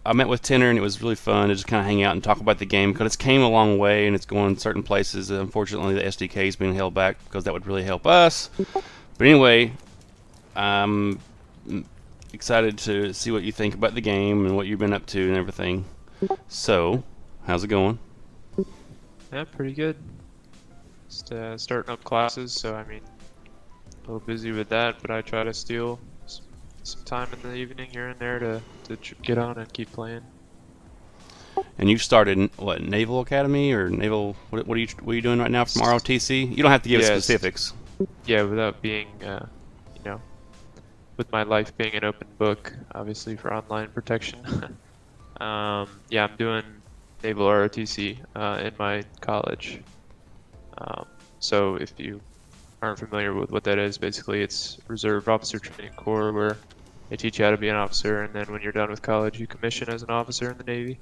I met with Tanner, and it was really fun to just kind of hang out and talk about the game because it's came a long way and it's going certain places. Unfortunately, the SDK is being held back because that would really help us. But anyway, I'm excited to see what you think about the game and what you've been up to and everything. So, how's it going? Yeah, pretty good. Just starting up classes, so I mean, a little busy with that, but I try to steal some time in the evening here and there to get on and keep playing. And you started what, Naval Academy or Naval? What are you doing right now from ROTC? You don't have to give us Yes, specifics. yeah, without being, you know, with my life being an open book, obviously for online protection. Yeah, I'm doing Naval ROTC in my college. Um, so if you aren't familiar with what that is, basically it's Reserve Officer Training Corps where they teach you how to be an officer, and then when you're done with college, you commission as an officer in the Navy.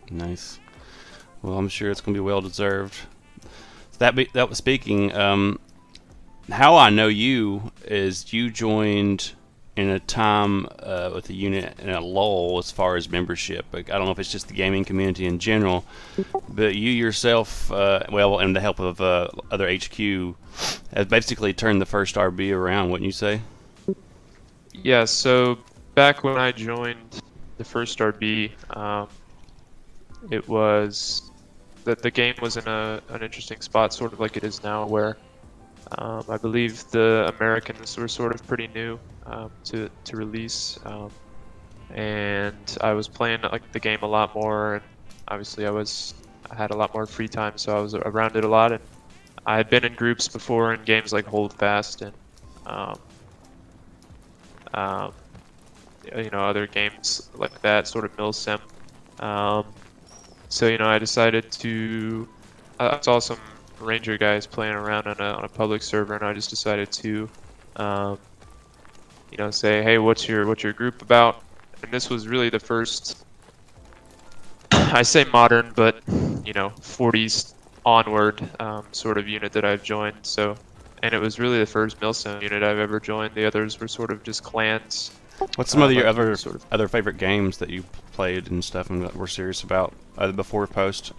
Nice. Well, I'm sure it's going to be well deserved. That was speaking. How I know you is you joined in a time with the unit in a lull as far as membership. Like, I don't know if it's just the gaming community in general, but you yourself, well, and the help of other HQ, have basically turned the first RB around, wouldn't you say? Yeah, so back when I joined the first RB, it was that the game was in an interesting spot, sort of like it is now, where I believe the Americans were sort of pretty new to release, and I was playing like the game a lot more, and obviously I had a lot more free time, so I was around it a lot, and I had been in groups before in games like Hold Fast and um, um, other games like that, sort of milsim. Um, so I decided to. I saw some Ranger guys playing around on a public server, and I just decided to, um, say, hey, what's your group about? And this was really the first. I say modern, but 40s onward sort of unit that I've joined. So, and it was really the first milsim unit I've ever joined. The others were sort of just clans, What's some of your like you other sort of. other favorite games that you played and stuff and that we're serious about either before or post?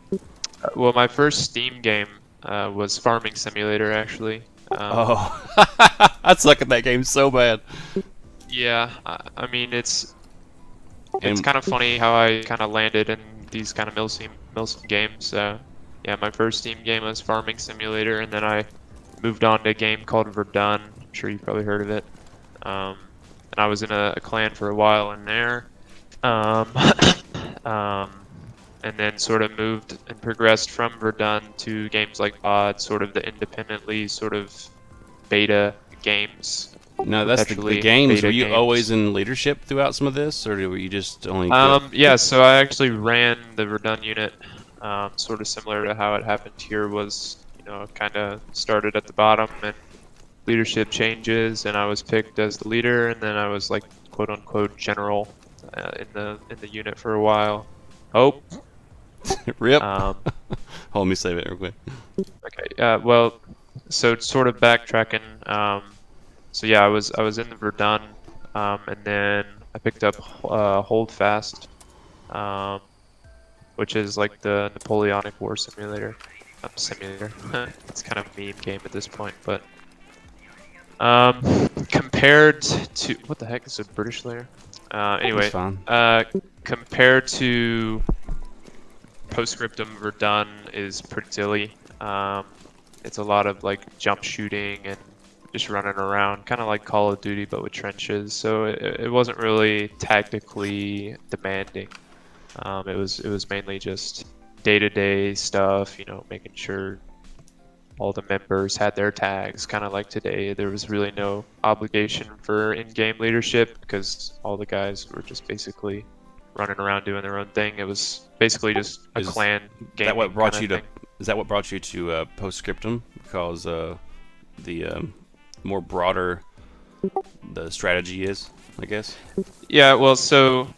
Well, my first Steam game was Farming Simulator, actually. Oh, I suck at that game so bad. Yeah, I mean it's And kind of funny how I kind of landed in these kind of milsim games. Yeah, my first Steam game was Farming Simulator, and then I moved on to a game called Verdun. I'm sure you've probably heard of it. Um, and I was in a clan for a while in there. Um, um, and then sort of moved and progressed from Verdun to games like VOD, sort of the independently sort of beta games, no, that's the perpetually games. Were beta you always games. in leadership throughout some of this, or were you just only good? Yeah, so I actually ran the Verdun unit, sort of similar to how it happened here was, kind of started at the bottom and leadership changes, and I was picked as the leader, and then I was like quote unquote general in the unit for a while. Oh, Rip. um, Hold me save it real quick. okay. Well, so sort of backtracking. So yeah, I was in the Verdun, and then I picked up Hold Fast, um, which is like the Napoleonic War simulator. Simulator. It's kind of a meme game at this point, but um, compared to what the heck is a British layer? That's Anyway, fine. compared to Postscriptum, Verdun is pretty silly. It's a lot of like jump shooting and just running around, kind of like Call of Duty but with trenches. So it wasn't really tactically demanding. It was mainly just day-to-day stuff, making sure all the members had their tags. Kind of like today, there was really no obligation for in-game leadership because all the guys were just basically running around doing their own thing. It was basically just a Is clan that gaming what kind brought of you to? thing. Is that what brought you to Postscriptum? Because the more broader the strategy is, I guess. Yeah, well, so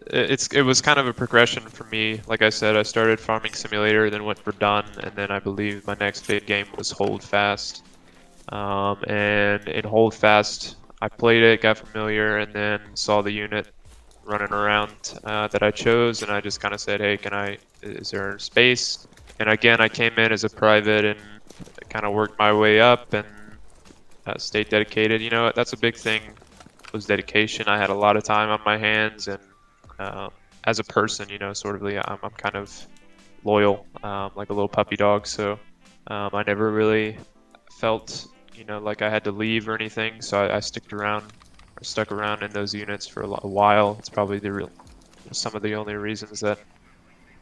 it was kind of a progression for me. Like I said, I started Farming Simulator, then went for Done, and then I believe my next big game was Hold Fast. And in Hold Fast, I played it, got familiar, and then saw the unit running around that I chose, and I just kind of said, "Hey, is there space?" And again, I came in as a private and kind of worked my way up and stayed dedicated. You know, that's a big thing, was dedication. I had a lot of time on my hands, and um, as a person, you know, sort of, I'm kind of loyal, like a little puppy dog. So I never really felt, you know, like I had to leave or anything. So I stuck around in those units for a while. It's probably some of the only reasons that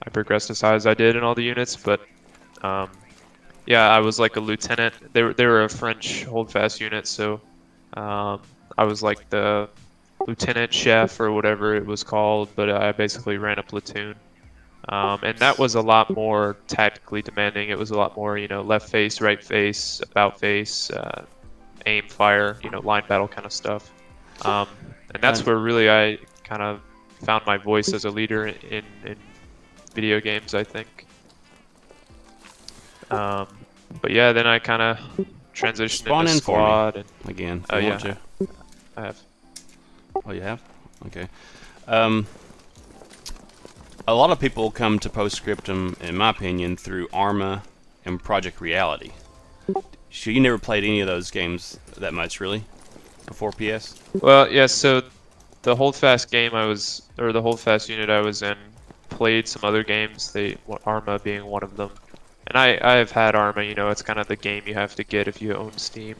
I progressed as high as I did in all the units. But um, yeah, I was like a lieutenant. They were a French holdfast unit, so I was like the lieutenant chef or whatever it was called. But I basically ran a platoon. And that was a lot more tactically demanding. It was a lot more, you know, left face, right face, about face, aim, fire, you know, line battle kind of stuff. Um, and that's And where really I kind of found my voice as a leader in video games, I think. Um, but yeah, then I kind of transitioned spawn into in for me squad, and again if oh you yeah, want to. I have. Oh, you have? Okay. Um, a lot of people come to Postscriptum, in my opinion, through Arma and Project Reality. So you never played any of those games that much, really, before PS? Well, yeah. So the holdfast game or the holdfast unit I was in, played some other games. Arma being one of them. And I've had Arma. You know, it's kind of the game you have to get if you own Steam.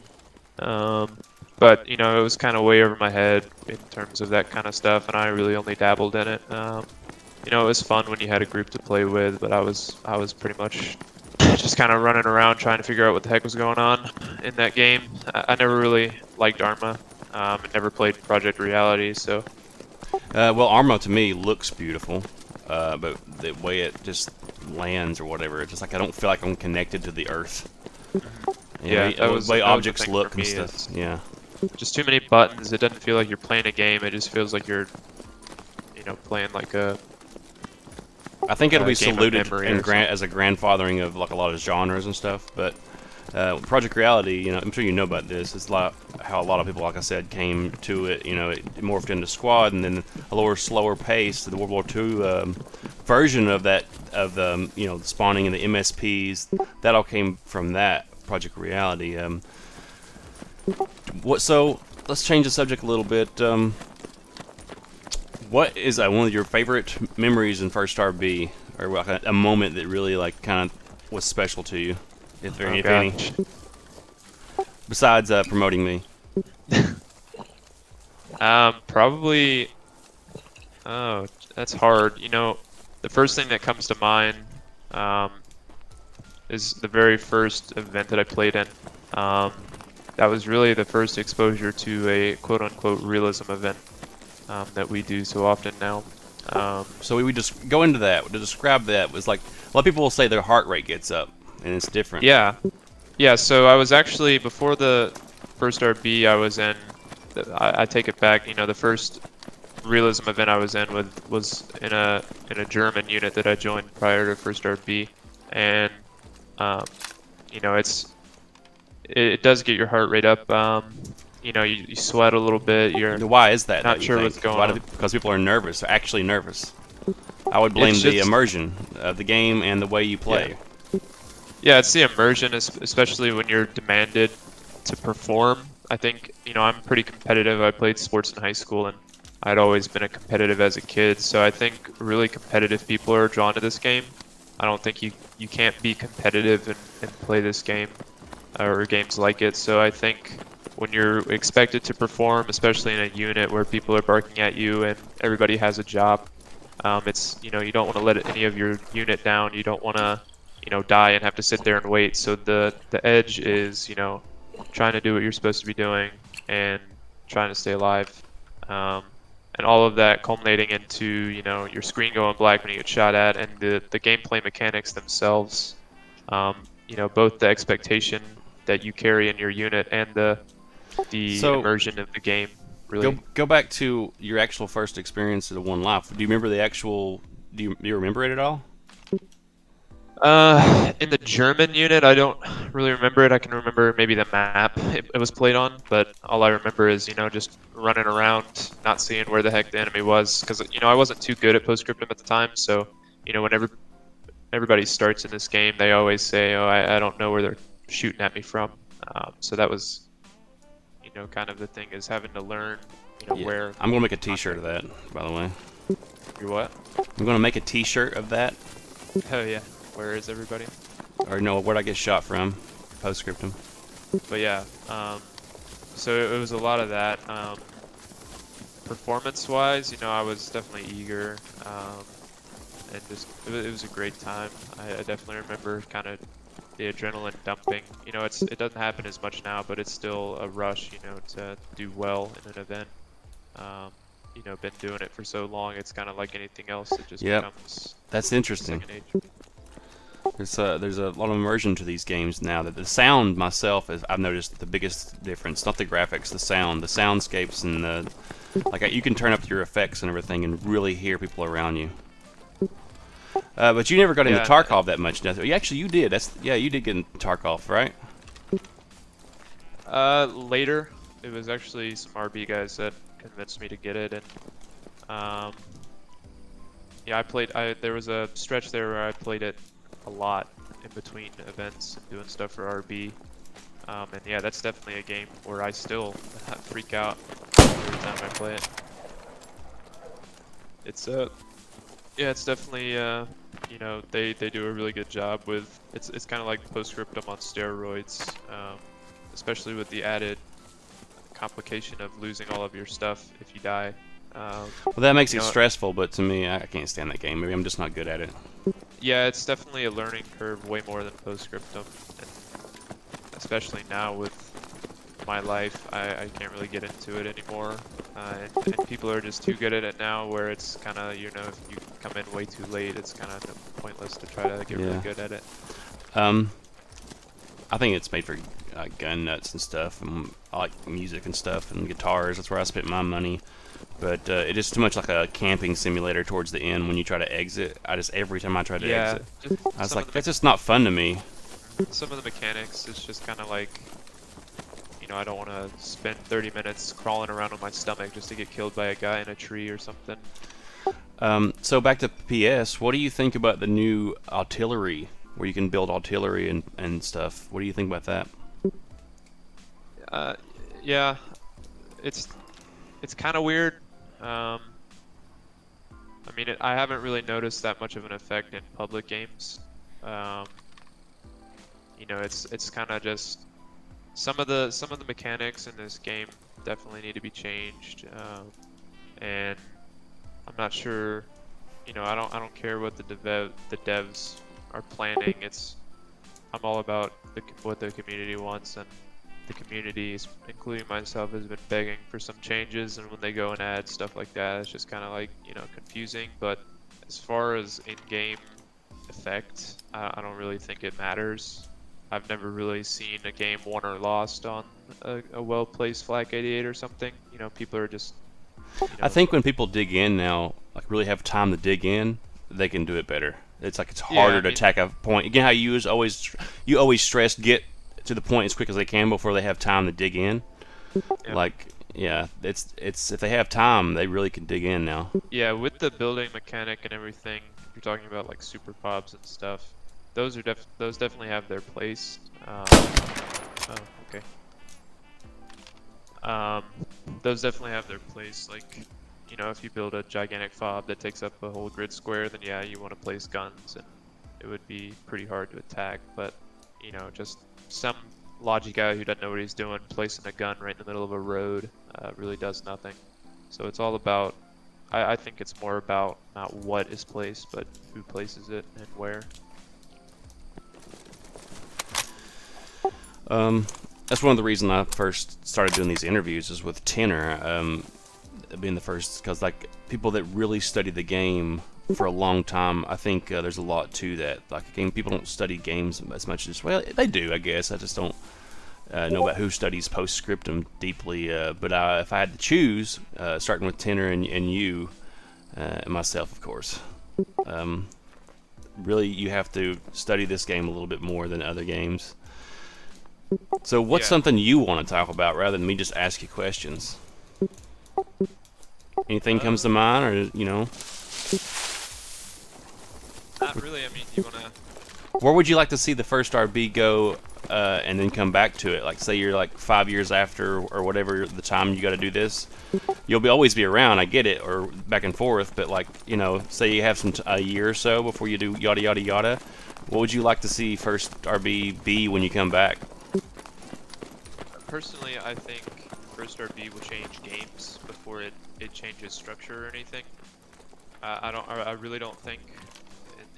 Um, but you know, it was kind of way over my head in terms of that kind of stuff, and I really only dabbled in it. You know, it was fun when you had a group to play with, but I was pretty much just kind of running around trying to figure out what the heck was going on in that game. I never really liked Arma. And never played Project Reality, so Well, Arma to me looks beautiful, but the way it just lands or whatever, it's just like I don't feel like I'm connected to the earth. You yeah, know, the way that was the objects thing for look and me. stuff. Is Yeah. just too many buttons. It doesn't feel like you're playing a game. It just feels like you're, you know, playing like I think it'll a be game of saluted memory in or something. as a grandfathering of like a lot of genres and stuff. But Project Reality, you know, I'm sure you know about this. It's like how a lot of people, like I said, came to it. You know, it morphed into Squad, and then a lower, slower pace. The World War II version of that, of the you know, the spawning and the MSPs, that all came from that Project Reality. What? So let's change the subject a little bit. What is one of your favorite memories in First RB, or like a moment that really like kind of was special to you, if there, Oh if any, gosh. besides promoting me? Probably. Oh, that's hard. You know, the first thing that comes to mind um, is the very first event that I played in. Um, that was really the first exposure to a quote-unquote realism event that we do so often now. Um, So we would just go into that to describe that. Was like a lot of people will say their heart rate gets up, and it's different. yeah, yeah. So I was actually before the first RB I was in. I take it back. You know, the first realism event I was in was in a German unit that I joined prior to first RB, and um, you know, it does get your heart rate up. You know, you sweat a little bit. You're Why is that, though, not you sure what's think? going Why do on. because people are nervous, they're actually nervous. I would blame It's the just immersion of the game and the way you yeah, play. yeah. It's the immersion, especially when you're demanded to perform. I think, you know, I'm pretty competitive. I played sports in high school, and I'd always been a competitive as a kid. So I think really competitive people are drawn to this game. I don't think you can't be competitive and play this game or games like it. So I think when you're expected to perform, especially in a unit where people are barking at you and everybody has a job, it's, you know, you don't want to let any of your unit down. You don't want to, you know, die and have to sit there and wait. So the edge is, you know, trying to do what you're supposed to be doing and trying to stay alive. Um, and all of that culminating into, you know, your screen going black when you get shot at, and the gameplay mechanics themselves. You know, both the expectation that you carry in your unit and the So immersion of the game. go Really, go back to your actual first experience of the One Life. Do you remember the actual? Do you remember it at all? In the German unit, I don't really remember it. I can remember maybe the map it was played on, but all I remember is, just running around, not seeing where the heck the enemy was, because, I wasn't too good at Postscriptum at the time, so, whenever everybody starts in this game, they always say, oh, I don't know where they're shooting at me from. So that was, kind of the thing is having to learn, Yeah, where. I'm gonna make a T-shirt of that, by the way. You're what? I'm gonna make a T-shirt of that. Oh yeah. Where is everybody? Or no, where'd I get shot from? Postscriptum. But yeah, so it was a lot of that. Performance-wise, I was definitely eager, and just it was a great time. I definitely remember kind of the adrenaline dumping. It doesn't happen as much now, but it's still a rush, to do well in an event. Been doing it for so long, it's kind of like anything else. It just Yep, becomes that's interesting. second nature. There's a lot of immersion to these games now. That the sound myself is, I've noticed the biggest difference. Not the graphics, the sound, the soundscapes, and the you can turn up your effects and everything and really hear people around you. But you never got into Yeah, Tarkov that much, did you? Actually, you did. You did get into Tarkov, right? later, it was actually some RB guys that convinced me to get it, and yeah, there was a stretch there where I played it a lot in between events and doing stuff for RB. And yeah, that's definitely a game where I still freak out every time I play it. It's yeah, it's definitely they do a really good job with it's kind of like Postscriptum on steroids, especially with the added complication of losing all of your stuff if you die. Well, that makes You it know, stressful, but to me, I can't stand that game. Maybe I'm just not good at it. yeah, it's definitely a learning curve, way more than Postscriptum, and especially now with my life, I can't really get into it anymore, and people are just too good at it now, where it's kind of, if you come in way too late, it's kind of pointless to try to get really Yeah. good at it. I think it's made for gun nuts and stuff, and I like music and stuff and guitars. That's where I spent my money. But it is too much like a camping simulator towards the end when you try to exit. Every time I tried to Yeah, exit, just I was some like, of the that's just not fun to me. some of the mechanics, it's just kind of like, I don't want to spend 30 minutes crawling around on my stomach just to get killed by a guy in a tree or something. So back to PS, what do you think about the new artillery, where you can build artillery and stuff? What do you think about that? Uh, yeah, it's kind of weird. I mean, I haven't really noticed that much of an effect in public games. Um, it's kind of just some of the mechanics in this game definitely need to be changed, and I'm not sure. I don't care what the devs are planning. I'm all about what the community wants, and the community, including myself, has been begging for some changes. And when they go and add stuff like that, it's just kind of like confusing. But as far as in-game effect, I don't really think it matters. I've never really seen a game won or lost on a well-placed Flak 88 or something. People are just, I think when people dig in now, like really have time to dig in, they can do it better. It's like it's yeah. harder to attack a point. Again, how you always stress get to the point as quick as they can before they have time to dig in. Yeah. Like, yeah, it's if they have time, they really can dig in now. Yeah, with the building mechanic and everything, you're talking about like super pubs and stuff. Those definitely have their place. Oh, okay. Um, those definitely have their place. Like, if you build a gigantic fob that takes up a whole grid square, then yeah, you want to place guns, and it would be pretty hard to attack. But, just some logi guy who doesn't know what he's doing placing a gun right in the middle of a road really does nothing. So it's all about. I think it's more about not what is placed, but who places it and where. That's one of the reasons I first started doing these interviews is with Tenor, being the first, because like people that really study the game for a long time, I think there's a lot to that. Like again, people don't study games as much as they do, I guess. I just don't know about who studies Postscriptum deeply. But if I had to choose, starting with Tenor and you and myself, of course, really you have to study this game a little bit more than other games. So what's Yeah. something you want to talk about rather than me just ask you questions? Anything comes to mind, or Not really. I mean, you wanna? where would you like to see the first RB go, and then come back to it? Like, say you're like 5 years after, or whatever the time you got to do this. You'll always be around. I get it, or back and forth. But like, say you have a year or so before you do yada yada yada. What would you like to see first RB be when you come back? Personally, I think first RB will change games before it changes structure or anything. I really don't think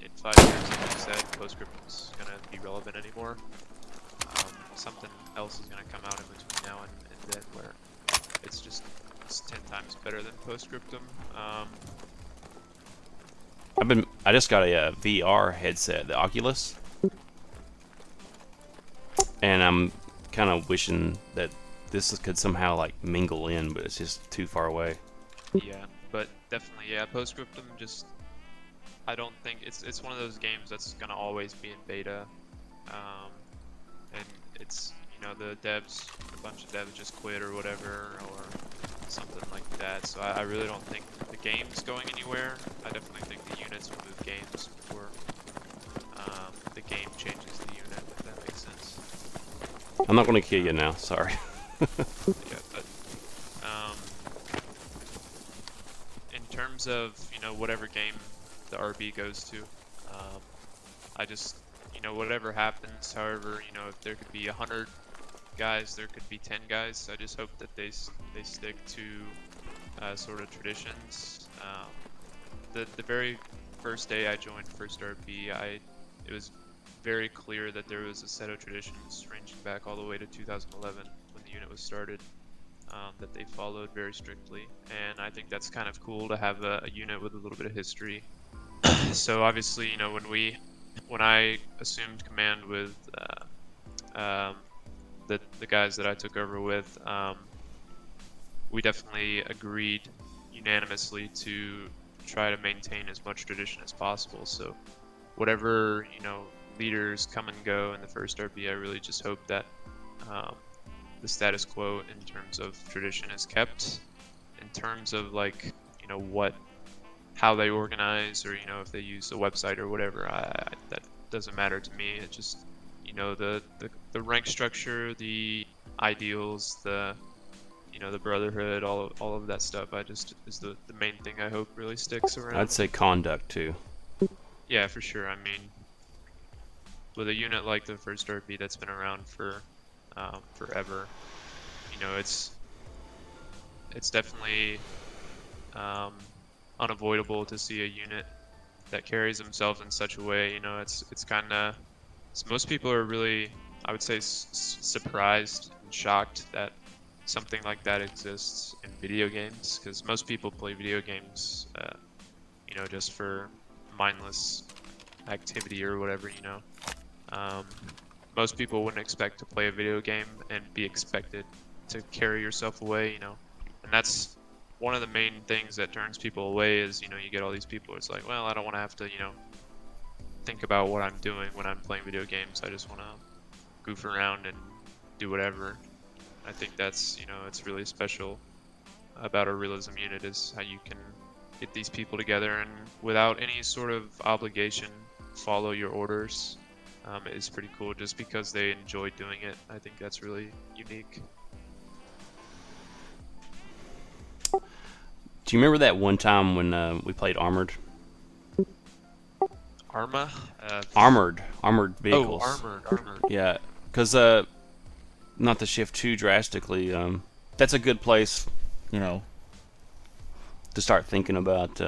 in 5 years, like you said, PostScriptum's gonna be relevant anymore. Something else is gonna come out in between now and then where it's 10 times better than PostScriptum. I just got a VR headset, the Oculus, and I'm kind of wishing that this could somehow like mingle in, but it's just too far away. Yeah, but definitely, yeah, PostScriptum just, I don't think it's one of those games that's gonna always be in beta, and it's the devs, a bunch of devs just quit or whatever or something like that. So I really don't think the game's going anywhere. I definitely think the units will move games before the game changes the unit, if that makes sense. I'm not going to kill you now. Sorry. Yeah, but in terms of whatever game the RB goes to, I just whatever happens. However, if there could be 100 guys, there could be 10 guys. I just hope that they stick to sort of traditions. The very first day I joined First RB, it was very clear that there was a set of traditions ranging back all the way to 2011 when the unit was started, that they followed very strictly, and I think that's kind of cool to have a unit with a little bit of history. So obviously, when I assumed command with the guys that I took over with, we definitely agreed unanimously to try to maintain as much tradition as possible. So whatever leaders come and go in the first RB, I really just hope that the status quo in terms of tradition is kept. In terms of like how they organize, or if they use the website or whatever, that doesn't matter to me. It just the rank structure, the ideals, the the brotherhood, all of that stuff. I just is the main thing I hope really sticks around. I'd say conduct too. Yeah, for sure. I mean, with a unit like the first RB that's been around for forever, it's definitely unavoidable to see a unit that carries themselves in such a way. It's kind of, most people are really, I would say, surprised and shocked that something like that exists in video games, because most people play video games just for mindless activity or whatever. Most people wouldn't expect to play a video game and be expected to carry yourself away, and that's one of the main things that turns people away. Is you get all these people, it's like, well, I don't want to have to think about what I'm doing when I'm playing video games. I just want to goof around and do whatever. I think that's it's really special about a realism unit, is how you can get these people together and without any sort of obligation follow your orders. Is pretty cool just because they enjoy doing it. I think that's really unique. Do you remember that one time when we played Armored? Arma? Armored vehicles. Oh, armored. Yeah, because not to shift too drastically, that's a good place, to start thinking about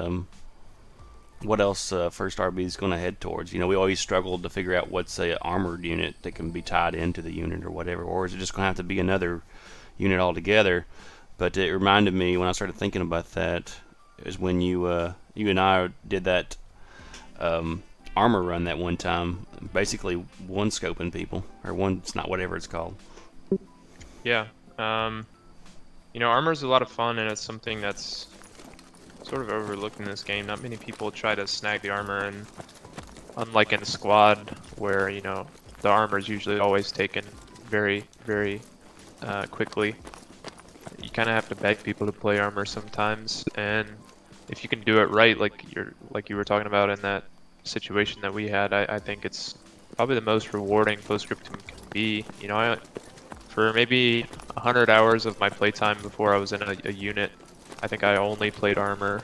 what else First RB is going to head towards. We always struggled to figure out what's a armored unit that can be tied into the unit or whatever, or is it just going to have to be another unit altogether? But it reminded me when I started thinking about that, it was when you and I did that armor run that one time, basically one scoping people, or one, it's not whatever it's called. Yeah. Armor is a lot of fun, and it's something that's sort of overlooked in this game. Not many people try to snag the armor, and unlike in squad where the armor is usually always taken very, very quickly. You kind of have to beg people to play armor sometimes, and if you can do it right, like you were talking about in that situation that we had, I think it's probably the most rewarding postscriptum can be. For maybe 100 hours of my playtime before I was in a unit, I think I only played armor,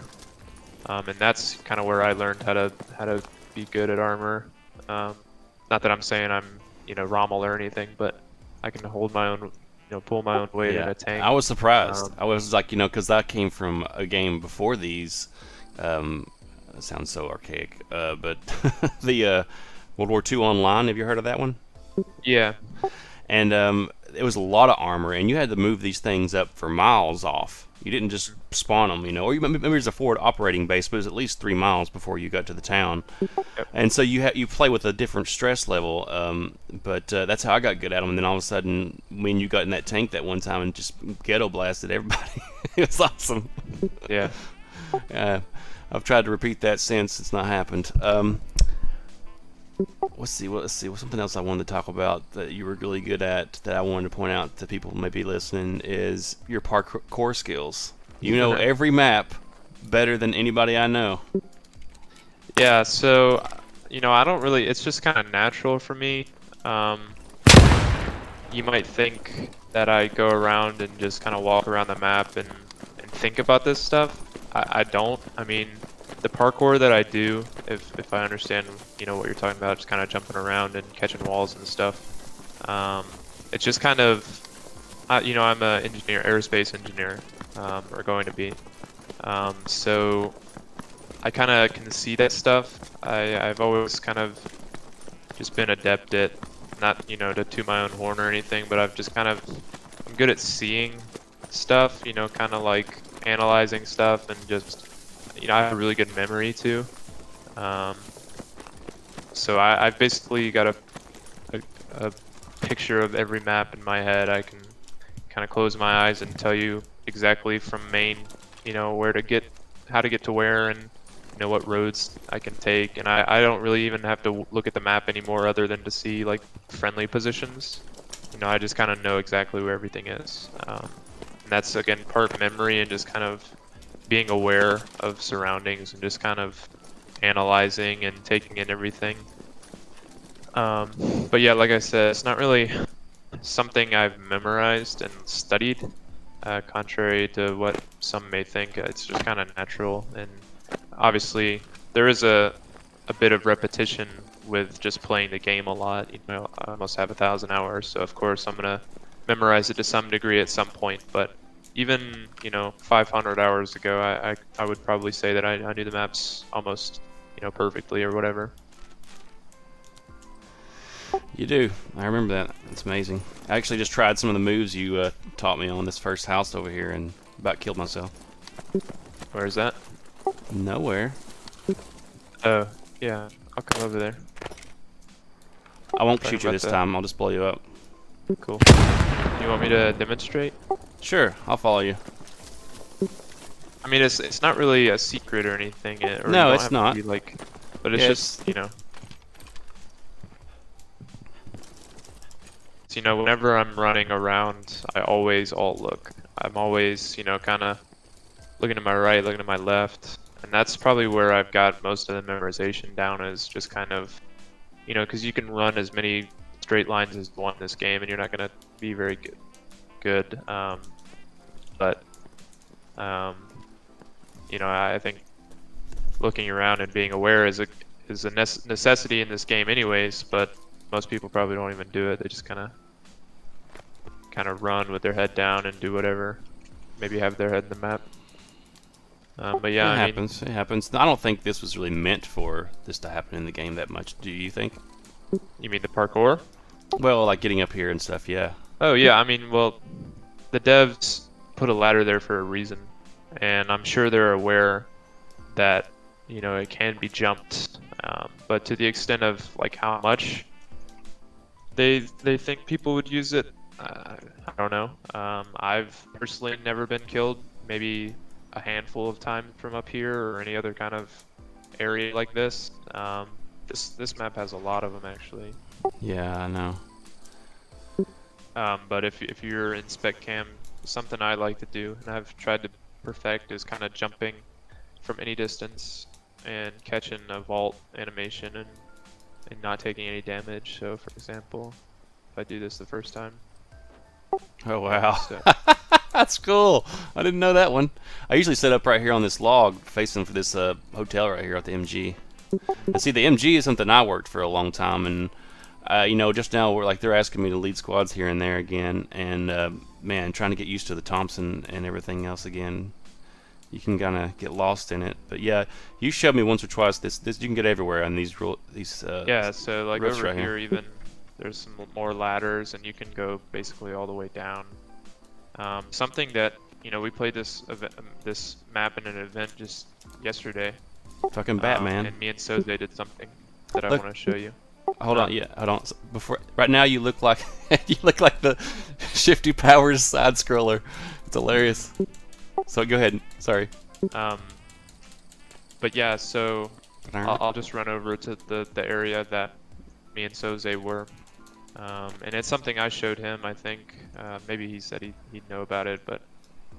and that's kind of where I learned how to be good at armor. Not that I'm saying I'm Rommel or anything, but I can hold my own, pull my own weight in Yeah, a tank. I was surprised. Um, I was like, because I came from a game before these. It sounds so archaic, but the World War II Online. Have you heard of that one? yeah, And it was a lot of armor, and you had to move these things up for miles off. You didn't just spawn them, or maybe there's a forward operating base, but it was at least 3 miles before you got to the town. Yep. And so you play with a different stress level, but that's how I got good at them. And then all of a sudden, when you got in that tank that one time and just ghetto blasted everybody, it was awesome. yeah. I've tried to repeat that since. It's not happened. Let's see. What's something else I wanted to talk about that you were really good at that I wanted to point out to people maybe listening is your parkour skills. You know every map better than anybody I know. Yeah, so, I don't really, it's just kind of natural for me. You might think that I go around and just kind of walk around the map and think about this stuff. I don't. I mean, the parkour that I do, if I understand, what you're talking about, just kind of jumping around and catching walls and stuff. It's just kind of, I'm an engineer, aerospace engineer, or going to be. So I kind of can see that stuff. I've always kind of just been adept at, not, to toot my own horn or anything, but I'm good at seeing stuff, kind of like analyzing stuff, and just, I have a really good memory too. So I've basically got a picture of every map in my head. I can kind of close my eyes and tell you exactly from main, where to get, how to get to where, and what roads I can take. And I don't really even have to look at the map anymore, other than to see like friendly positions. I just kind of know exactly where everything is. And that's, again, part memory and just kind of being aware of surroundings and just kind of analyzing and taking in everything. But yeah, like I said, it's not really something I've memorized and studied, contrary to what some may think. It's just kind of natural, and obviously there is a bit of repetition with just playing the game a lot. I almost have 1,000 hours, so of course I'm gonna memorize it to some degree at some point. But even 500 hours ago, I would probably say that I knew the maps almost perfectly or whatever. You do. I remember that. It's amazing. I actually just tried some of the moves you taught me on this first house over here and about killed myself. Where is that? Nowhere. Oh, yeah, I'll come over there. I won't Talking shoot you about this that. time. I'll just blow you up. Cool. You want me to demonstrate? Sure, I'll follow you. I mean, it's not really a secret or anything. Or No, you don't it's have to not. be like, but it's Yeah, just So, whenever I'm running around, I always alt look. I'm always kind of looking to my right, looking to my left, and that's probably where I've got most of the memorization down. Is just kind of because you can run as many straight lines as you want in this game, and you're not gonna be very good. But I think looking around and being aware is a necessity in this game, anyways. But most people probably don't even do it. They just kind of run with their head down and do whatever. Maybe have their head in the map. But yeah, It happens. It happens. I don't think this was really meant for this to happen in the game that much. Do you think? You mean the parkour? Well, like getting up here and stuff. Yeah. Oh yeah, I mean, well, the devs put a ladder there for a reason, and I'm sure they're aware that it can be jumped, but to the extent of like how much they think people would use it, I don't know. I've personally never been killed, maybe a handful of times from up here or any other kind of area like this. This map has a lot of them actually. Yeah, I know. But if you're in spec cam, something I like to do and I've tried to perfect is kind of jumping from any distance and catching a vault animation and not taking any damage. So for example, if I do this the first time, Oh wow, so that's cool. I didn't know that one. I usually set up right here on this log, facing for this hotel right here at the MG. And see, the MG is something I worked for a long time, and you know, just now they're asking me to lead squads here and there again, and man, trying to get used to the Thompson and everything else again. You can kind of get lost in it, but yeah, you showed me once or twice this you can get everywhere on these yeah, so like roofs over right here even there's some more ladders and you can go basically all the way down. Something that we played this map in an event just yesterday. Fucking Batman. And me and Soze did something that I Look. want to show you. Hold on, yeah, hold on. Before right now, you look like you look like the Shifty Powers side scroller. It's hilarious. So go ahead. Sorry. But yeah, so I'll just run over to the area that me and Soze were, and it's something I showed him. I think maybe he said he'd know about it, but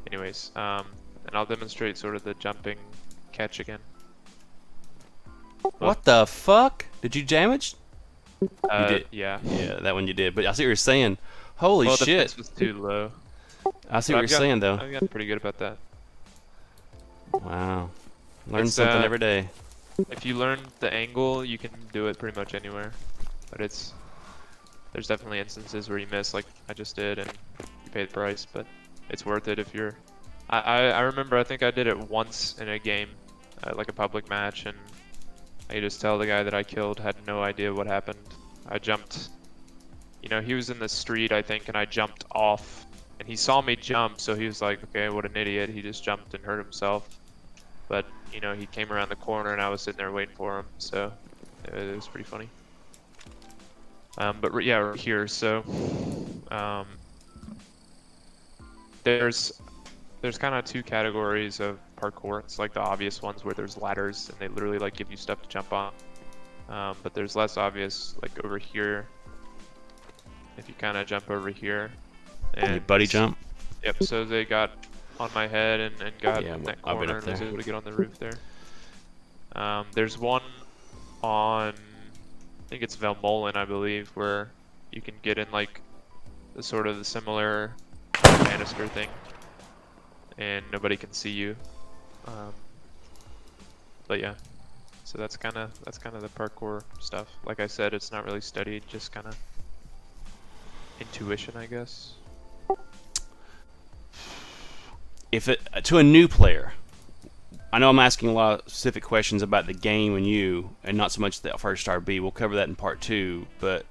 anyways, and I'll demonstrate sort of the jumping catch again. What the fuck? Did you damage? You did. Yeah. Yeah, that one you did. But I see what you're saying. Holy Well, shit! the fence was too low. I see But what you're saying though. I've gotten pretty good about that. Wow. Learn It's, something every day. If you learn the angle, you can do it pretty much anywhere. But there's definitely instances where you miss, like I just did, and you pay the price. But it's worth it if you're. I remember I think I did it once in a game, like a public match, and I could just tell the guy that I killed had no idea what happened. I jumped. He was in the street, I think, and I jumped off, and he saw me jump, so he was like, "Okay, what an idiot!" He just jumped and hurt himself. But he came around the corner, and I was sitting there waiting for him, so it was pretty funny. But yeah, right here, so there's kind of two categories of parkour. It's like the obvious ones where there's ladders, and they literally like give you stuff to jump on. But there's less obvious, like over here. If you kind of jump over here, And you buddy jump. Yep. So they got on my head and got Yeah, in that I've been corner up and was there. able to get on the roof there. There's one on, I think it's Velmolin, I believe, where you can get in like the sort of the similar banister thing, and nobody can see you. But yeah, so that's kind of the parkour stuff. Like I said, it's not really studied, just kind of intuition, I guess. If it to a new player, I know I'm asking a lot of specific questions about the game and you, and not so much the first RB. We'll cover that in part 2. But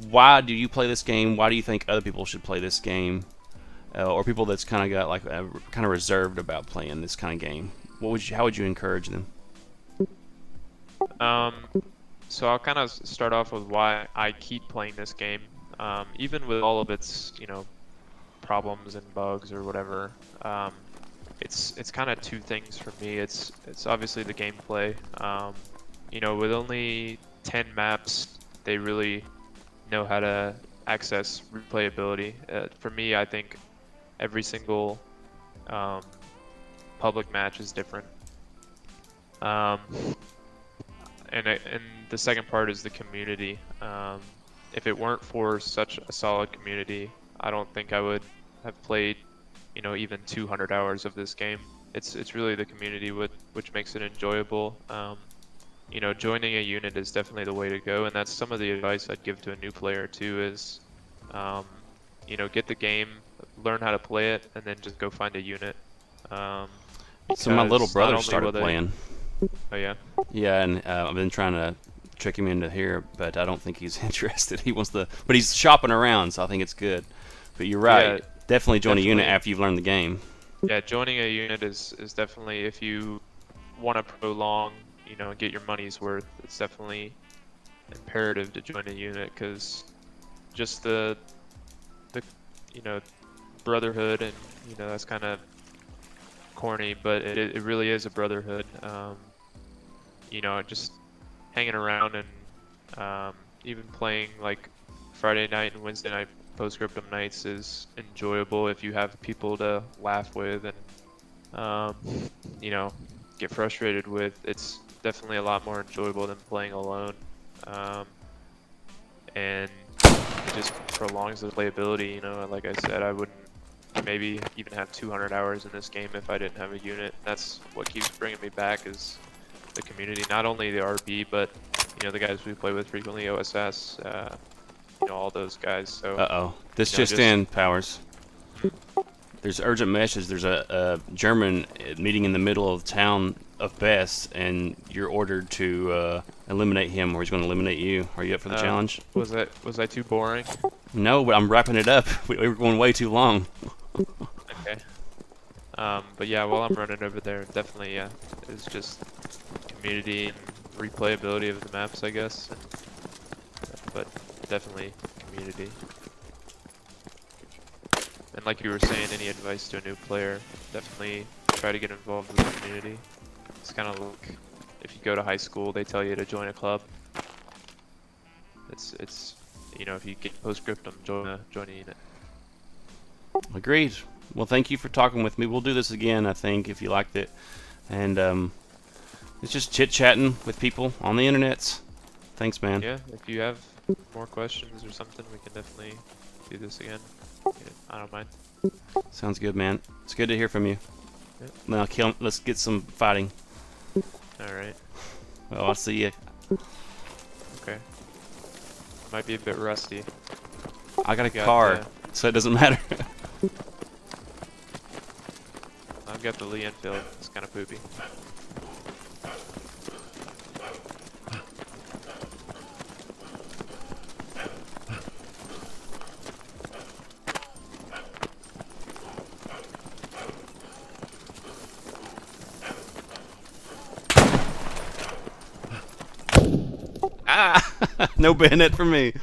why do you play this game? Why do you think other people should play this game, or people that's kind of got like kind of reserved about playing this kind of game? How would you encourage them? So I'll kind of start off with why I keep playing this game, even with all of its problems and bugs or whatever. It's kind of two things for me. It's obviously the gameplay. With only 10 maps, they really know how to access replayability. For me, I think every single public match is different. And the second part is the community. If it weren't for such a solid community, I don't think I would have played, even 200 hours of this game. It's really the community which makes it enjoyable. Joining a unit is definitely the way to go, and that's some of the advice I'd give to a new player too. Is, get the game, learn how to play it, and then just go find a unit. So my little Because not brother only started will they- playing. Oh yeah. Yeah, and I've been trying to trick him into here, but I don't think he's interested. He wants but he's shopping around, so I think it's good. But you're right. Yeah, definitely join a unit definitely. after you've learned the game. Yeah, joining a unit is definitely, if you want to prolong, and get your money's worth, it's definitely imperative to join a unit, because just the brotherhood, and that's kind of corny, but it really is a brotherhood. Just hanging around and even playing like Friday night and Wednesday night post-scriptum nights is enjoyable if you have people to laugh with and you know, get frustrated with. It's definitely a lot more enjoyable than playing alone, and it just prolongs the playability. You know, like I said, I wouldn't maybe even have 200 hours in this game if I didn't have a unit. That's what keeps bringing me back is the community, not only the RB, but you know, the guys we play with frequently, OSS, you know, all those guys. So Uh-oh. This you know, just in, Powers. There's urgent message. There's a German meeting in the middle of town of Best, and you're ordered to eliminate him, or he's going to eliminate you. Are you up for the challenge? Was I too boring? No, but I'm wrapping it up. We were going way too long. Okay. But yeah, while I'm running over there, definitely, yeah, it's just community and replayability of the maps, I guess. But definitely community. And like you were saying, any advice to a new player, definitely try to get involved with the community. It's kind of like if you go to high school, they tell you to join a club. It's you know, if you get post-scriptum, join a unit. Agreed. Well, thank you for talking with me. We'll do this again, I think, if you liked it. And it's just chit-chatting with people on the internets. Thanks, man. Yeah, if you have more questions or something, we can definitely do this again. Yeah, I don't mind. Sounds good, man. It's good to hear from you. Yep. Now, let's get some fighting. Alright, Well, I'll see you. okay. Might be a bit rusty. I got a Got car, the- so it doesn't matter. I've got the Lee Enfield. It's kind of poopy. Ah! No bayonet for me.